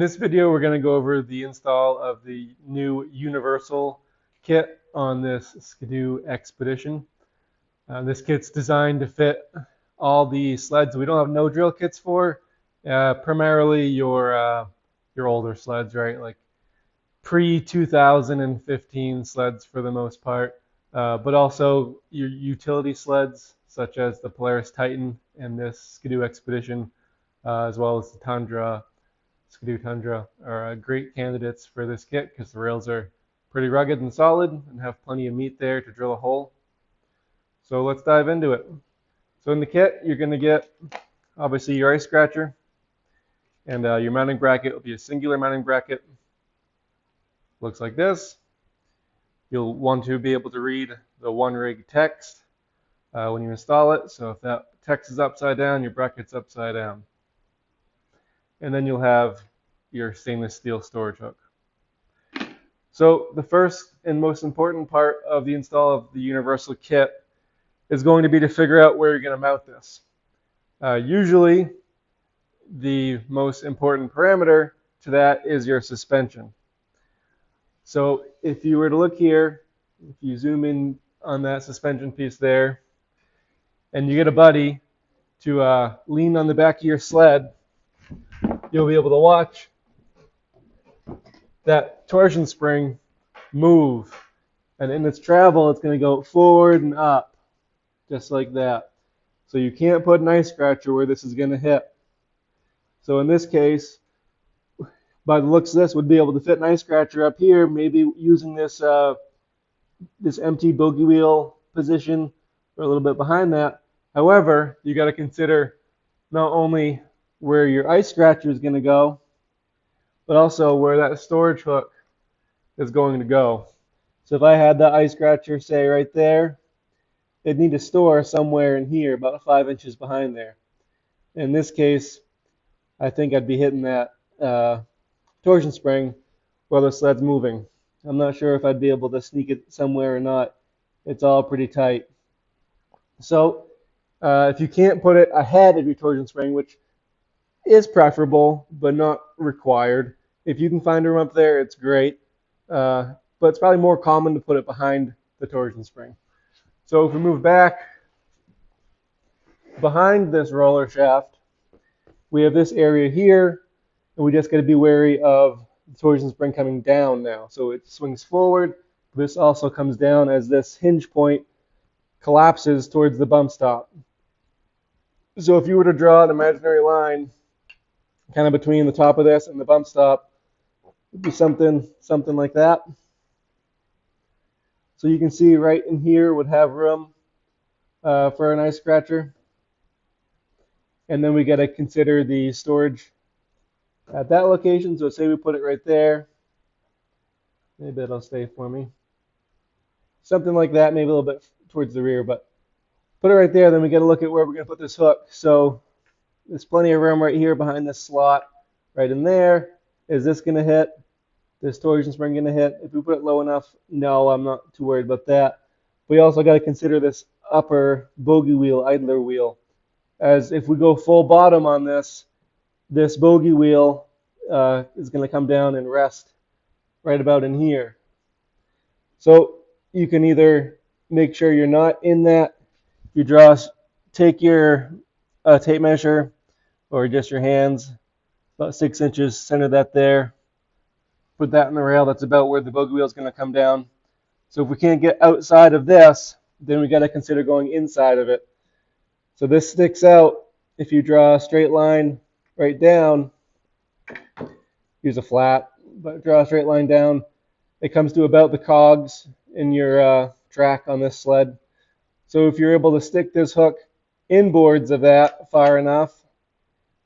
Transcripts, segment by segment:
this video, we're going to go over the install of the new Universal kit on this Ski-Doo Expedition. This kit's designed to fit all the sleds we don't have no drill kits for, primarily your older sleds, right? Like pre-2015 sleds for the most part, but also your utility sleds such as the Polaris Titan and this Ski-Doo Expedition, as well as the Tundra. Ski-Doo Tundra are great candidates for this kit because the rails are pretty rugged and solid and have plenty of meat there to drill a hole. So let's dive into it. So in the kit, you're going to get obviously your ice scratcher, and your mounting bracket will be a singular mounting bracket. Looks like this. You'll want to be able to read the one rig text when you install it. So if that text is upside down, your bracket's upside down. And then you'll have your stainless steel storage hook. So the first and most important part of the install of the Universal kit is going to be to figure out where you're going to mount this. Usually, the most important parameter to that is your suspension. So if you were to look here, if you zoom in on that suspension piece there, and you get a buddy to lean on the back of your sled, you'll be able to watch that torsion spring move. And in its travel, it's going to go forward and up, just like that. So you can't put an ice scratcher where this is going to hit. So in this case, by the looks of this, would be able to fit an ice scratcher up here, maybe using this this empty bogey wheel position or a little bit behind that. However, you got to consider not only where your ice scratcher is going to go, but also where that storage hook is going to go. So if I had that ice scratcher, say right there, it'd need to store somewhere in here, about 5 inches behind there. In this case, I think I'd be hitting that torsion spring while the sled's moving. I'm not sure if I'd be able to sneak it somewhere or not. It's all pretty tight. So if you can't put it ahead of your torsion spring, which is preferable but not required, if you can find room up there, it's great. But it's probably more common to put it behind the torsion spring. So if we move back behind this roller shaft, we have this area here, and we just got to be wary of the torsion spring coming down now. So it swings forward. This also comes down as this hinge point collapses towards the bump stop. So if you were to draw an imaginary line kind of between the top of this and the bump stop, it would be something like that. So you can see right in here would have room for an ice scratcher. And then we got to consider the storage at that location. So say we put it right there. Maybe it'll stay for me. Something like that, maybe a little bit towards the rear, but put it right there. Then we got to look at where we're going to put this hook. So there's plenty of room right here behind this slot, right in there. Is this going to hit? This torsion spring going to hit? If we put it low enough, no, I'm not too worried about that. We also got to consider this upper bogey wheel, idler wheel, as if we go full bottom on this, this bogey wheel is going to come down and rest right about in here. So you can either make sure you're not in that. You take your tape measure or just your hands, about 6 inches, center that there. Put that in the rail. That's about where the bogey wheel is going to come down. So if we can't get outside of this, then we got to consider going inside of it. So this sticks out. If you draw a straight line right down, use a flat, but draw a straight line down, it comes to about the cogs in your track on this sled. So if you're able to stick this hook inboards of that far enough,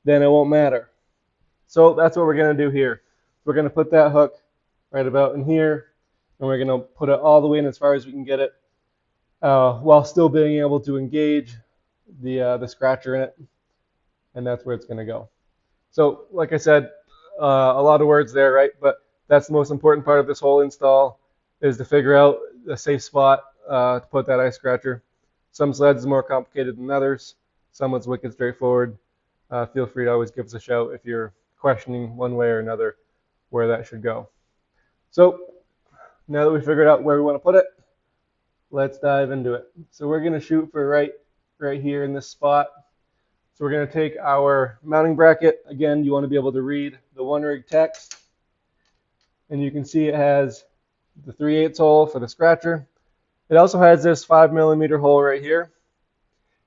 then it won't matter. So that's what we're going to do here. We're going to put that hook right about in here, and we're going to put it all the way in as far as we can get it, while still being able to engage the scratcher in it, and that's where it's going to go. So like I said, a lot of words there, right? But that's the most important part of this whole install, is to figure out a safe spot to put that ice scratcher. Some sleds are more complicated than others. Some one's wicked straightforward. Feel free to always give us a shout if you're questioning one way or another where that should go. So now that we figured out where we want to put it, let's dive into it. So we're going to shoot for right here in this spot. So we're going to take our mounting bracket. Again, you want to be able to read the one rig text. And you can see it has the 3/8 hole for the scratcher. It also has this 5mm hole right here.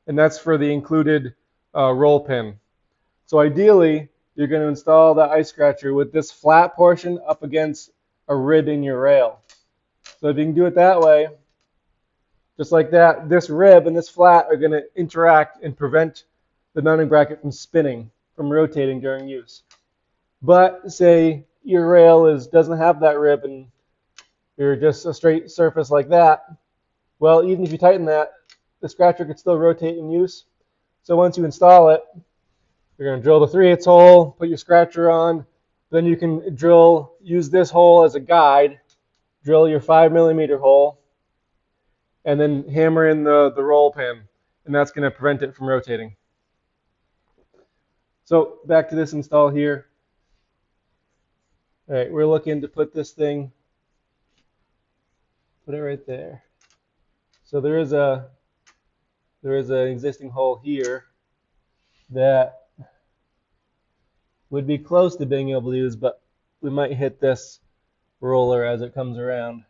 And that's for the included roll pin. So ideally, you're going to install the ice scratcher with this flat portion up against a rib in your rail. So if you can do it that way, just like that, this rib and this flat are going to interact and prevent the mounting bracket from spinning, from rotating during use. But say your rail doesn't have that rib and you're just a straight surface like that, well, even if you tighten that, the scratcher could still rotate in use. So once you install it, you're going to drill the 3/8 hole, put your scratcher on, then you can use this hole as a guide, drill your 5mm hole, and then hammer in the roll pin, and that's going to prevent it from rotating. So back to this install here. All right, we're looking to put this thing, put it right there. So there is an existing hole here that would be close to being able to use, but we might hit this roller as it comes around.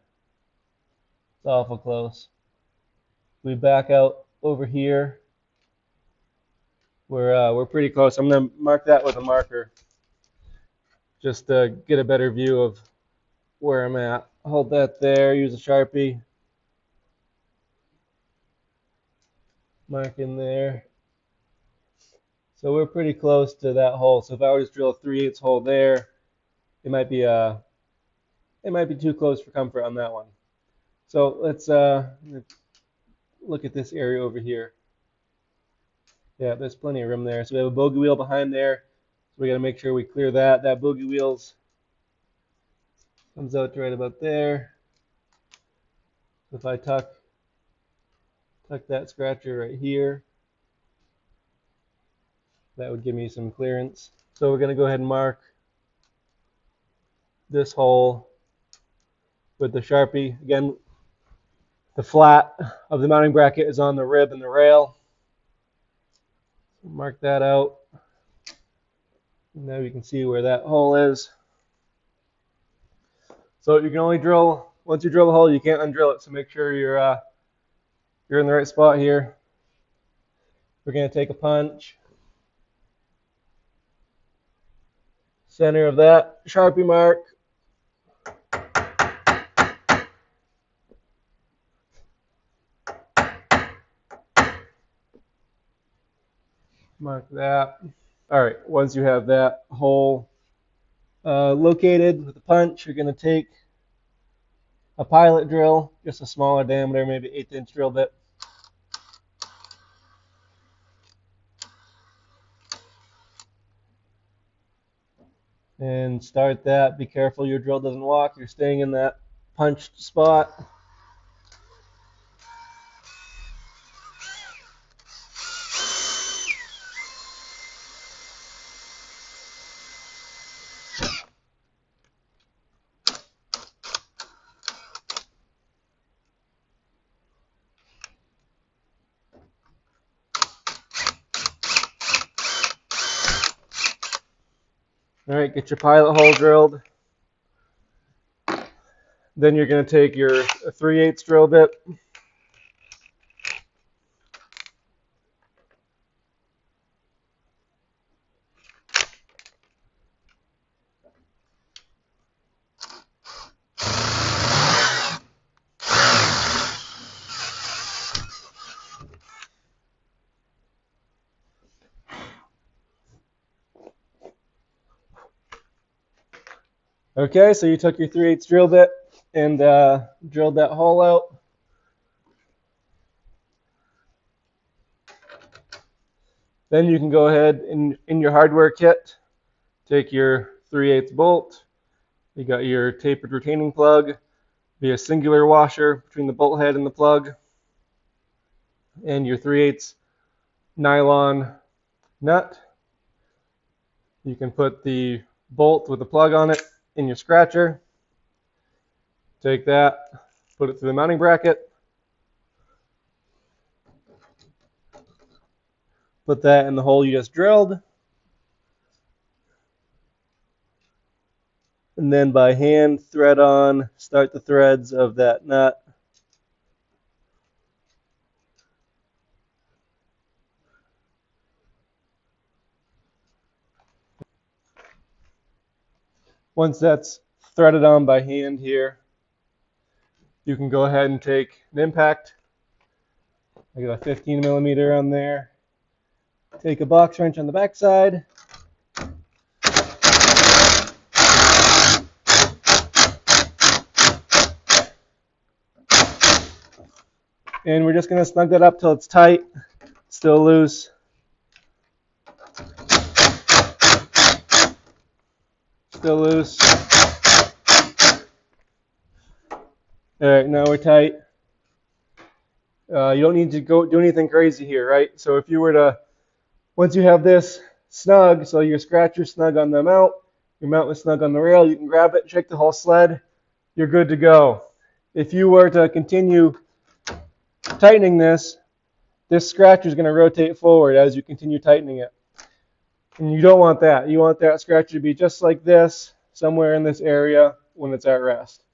It's awful close. We back out over here. We're pretty close. I'm going to mark that with a marker just to get a better view of where I'm at. Hold that there, use a Sharpie. Mark in there. So we're pretty close to that hole. So if I were to drill a 3/8 hole there, it might be too close for comfort on that one. So let's look at this area over here. Yeah, there's plenty of room there. So we have a bogey wheel behind there. So we got to make sure we clear that. That bogey wheel's comes out to right about there. So if I tuck that scratcher right here, that would give me some clearance. So we're going to go ahead and mark this hole with the Sharpie. Again, the flat of the mounting bracket is on the rib and the rail. Mark that out. Now you can see where that hole is. So you can only drill, once you drill the hole, you can't undrill it. So make sure you're in the right spot here. We're going to take a punch. Center of that Sharpie mark. Mark that. All right, once you have that hole located with the punch, you're going to take a pilot drill, just a smaller diameter, maybe 1/8 inch drill bit. And start that. Be careful your drill doesn't walk. You're staying in that punched spot. All right, get your pilot hole drilled. Then you're going to take your 3/8 drill bit. Okay, so you took your 3/8 drill bit and drilled that hole out. Then you can go ahead in your hardware kit, take your 3/8 bolt. You got your tapered retaining plug, be a singular washer between the bolt head and the plug, and your 3/8 nylon nut. You can put the bolt with the plug on it in your scratcher. Take that, put it through the mounting bracket, put that in the hole you just drilled, and then by hand thread on, start the threads of that nut. Once that's threaded on by hand here, you can go ahead and take an impact. I got a 15 millimeter on there. Take a box wrench on the back side. And we're just going to snug that up till it's tight, still loose. Still loose. All right, now we're tight. You don't need to go do anything crazy here, right? So if you were to, once you have this snug, so your scratcher's snug on the mount, your mount is snug on the rail, you can grab it, shake the whole sled, you're good to go. If you were to continue tightening this scratcher is going to rotate forward as you continue tightening it. And you don't want that. You want that scratcher to be just like this, somewhere in this area when it's at rest.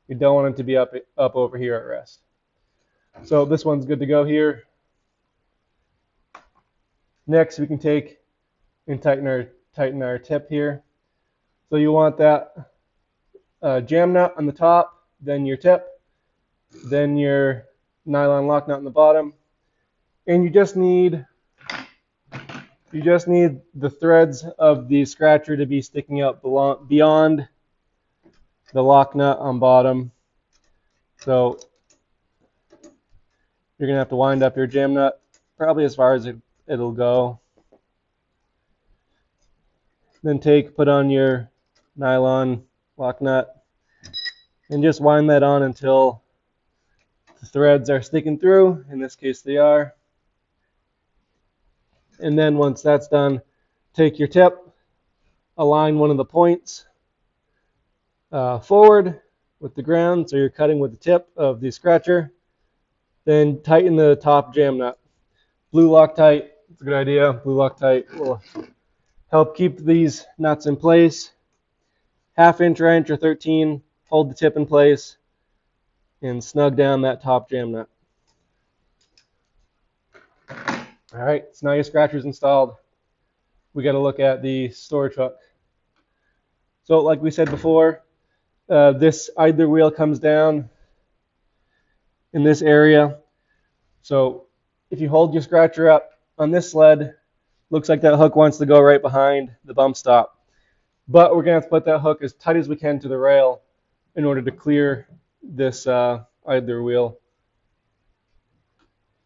You don't want it to be up over here at rest. So this one's good to go here. Next, we can take and tighten our tip here. So you want that jam nut on the top, then your tip, then your nylon lock nut on the bottom, and you just need the threads of the scratcher to be sticking out beyond the lock nut on bottom. So you're going to have to wind up your jam nut probably as far as it'll go. Then put on your nylon lock nut and just wind that on until the threads are sticking through. In this case, they are. And then once that's done, take your tip, align one of the points forward with the ground, so you're cutting with the tip of the scratcher. Then tighten the top jam nut. Blue Loctite, it's a good idea. Blue Loctite will help keep these nuts in place. 1/2 inch wrench or 13, hold the tip in place and snug down that top jam nut. All right, so now your scratcher's installed. We got to look at the storage hook. So like we said before, this idler wheel comes down in this area. So if you hold your scratcher up on this sled, looks like that hook wants to go right behind the bump stop. But we're going to have to put that hook as tight as we can to the rail in order to clear this idler wheel.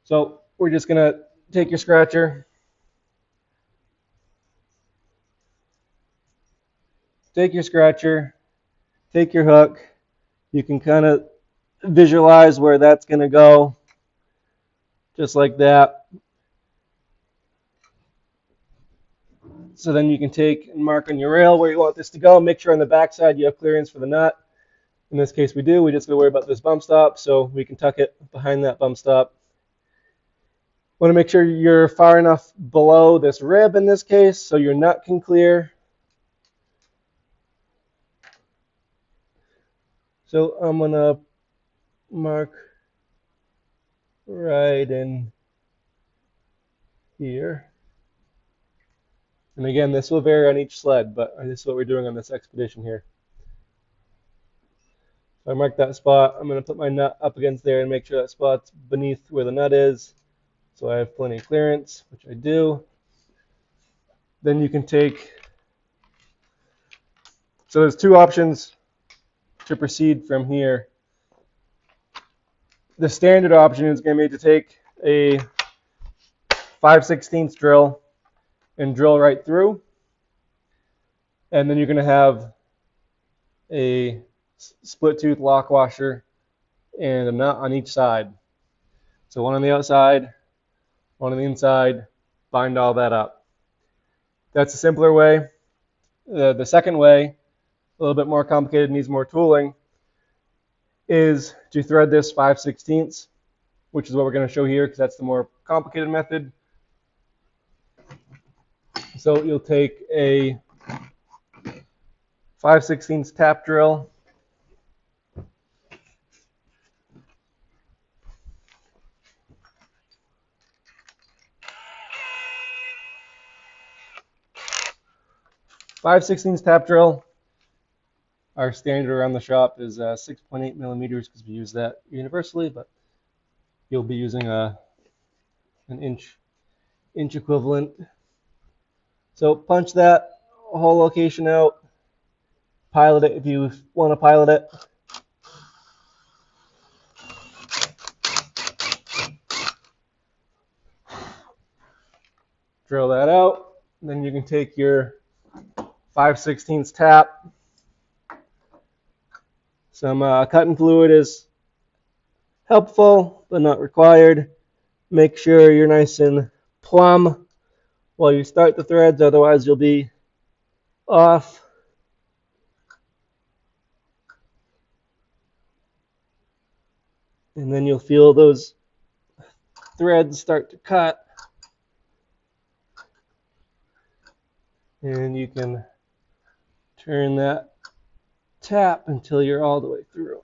So we're just going to take your scratcher, take your hook. You can kind of visualize where that's going to go, just like that. So then you can take and mark on your rail where you want this to go. Make sure on the back side you have clearance for the nut. In this case we do. We just got to worry about this bump stop, so we can tuck it behind that bump stop. Want to make sure you're far enough below this rib in this case so your nut can clear. So I'm going to mark right in here. And again, this will vary on each sled, but this is what we're doing on this expedition here. So I marked that spot. I'm going to put my nut up against there and make sure that spot's beneath where the nut is, so I have plenty of clearance, which I do. Then you can take, so there's two options to proceed from here. The standard option is going to be to take a 5/16 drill and drill right through, and then you're going to have a split tooth lock washer and a nut on each side. So one on the outside, one on the inside, bind all that up. That's a simpler way. The second way, a little bit more complicated, needs more tooling, is to thread this 5/16, which is what we're going to show here because that's the more complicated method. So you'll take a 5/16 tap drill, tap drill. Our standard around the shop is 6.8 millimeters because we use that universally, but you'll be using an inch equivalent. So punch that whole location out, pilot it if you want to pilot it. Drill that out. Then you can take your 5/16 tap. Some cutting fluid is helpful, but not required. Make sure you're nice and plumb while you start the threads, otherwise you'll be off. And then you'll feel those threads start to cut. And you can turn that tap until you're all the way through.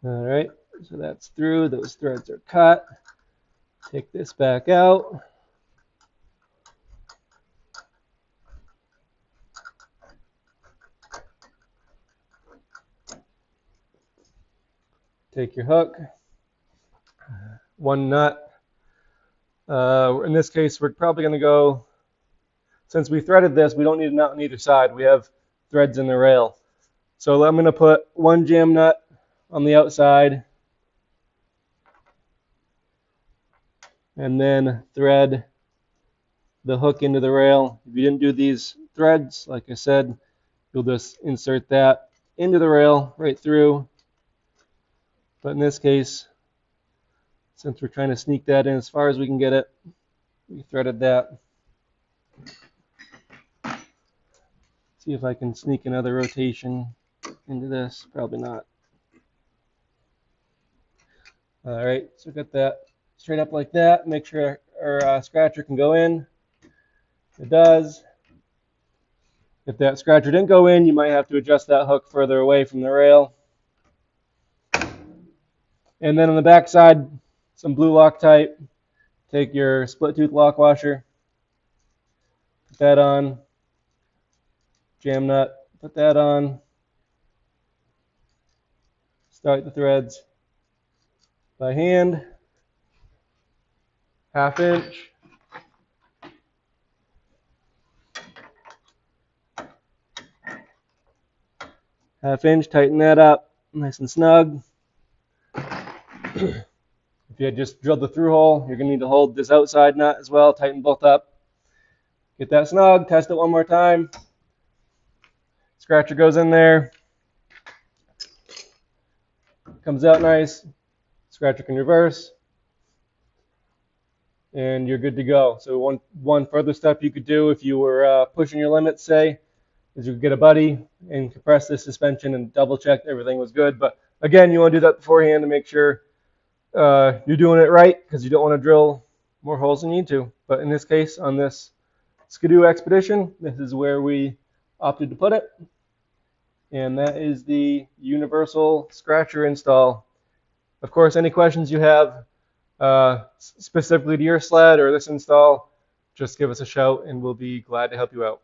All right, so that's through. Those threads are cut. Take this back out. Take your hook, one nut. In this case, we're probably going to go, since we threaded this, we don't need a nut on either side. We have threads in the rail. So I'm going to put one jam nut on the outside and then thread the hook into the rail. If you didn't do these threads, like I said, you'll just insert that into the rail right through. But in this case, since we're trying to sneak that in as far as we can get it, we threaded that. See if I can sneak another rotation into this. Probably not. All right, so got that straight up like that. Make sure our scratcher can go in. It does. If that scratcher didn't go in, you might have to adjust that hook further away from the rail. And then on the back side, some blue Loctite. Take your split tooth lock washer, put that on, jam nut, put that on, start the threads by hand, 1/2 inch. Tighten that up nice and snug. If you had just drilled the through hole, you're going to need to hold this outside nut as well, tighten both up. Get that snug, test it one more time. Scratcher goes in there. Comes out nice. Scratcher can reverse. And you're good to go. So one further step you could do if you were pushing your limits, say, is you could get a buddy and compress this suspension and double check everything was good. But again, you want to do that beforehand to make sure you're doing it right, because you don't want to drill more holes than you need to. But in this case, on this Ski-Doo Expedition, this is where we opted to put it. And that is the universal scratcher install. Of course, any questions you have specifically to your sled or this install, just give us a shout and we'll be glad to help you out.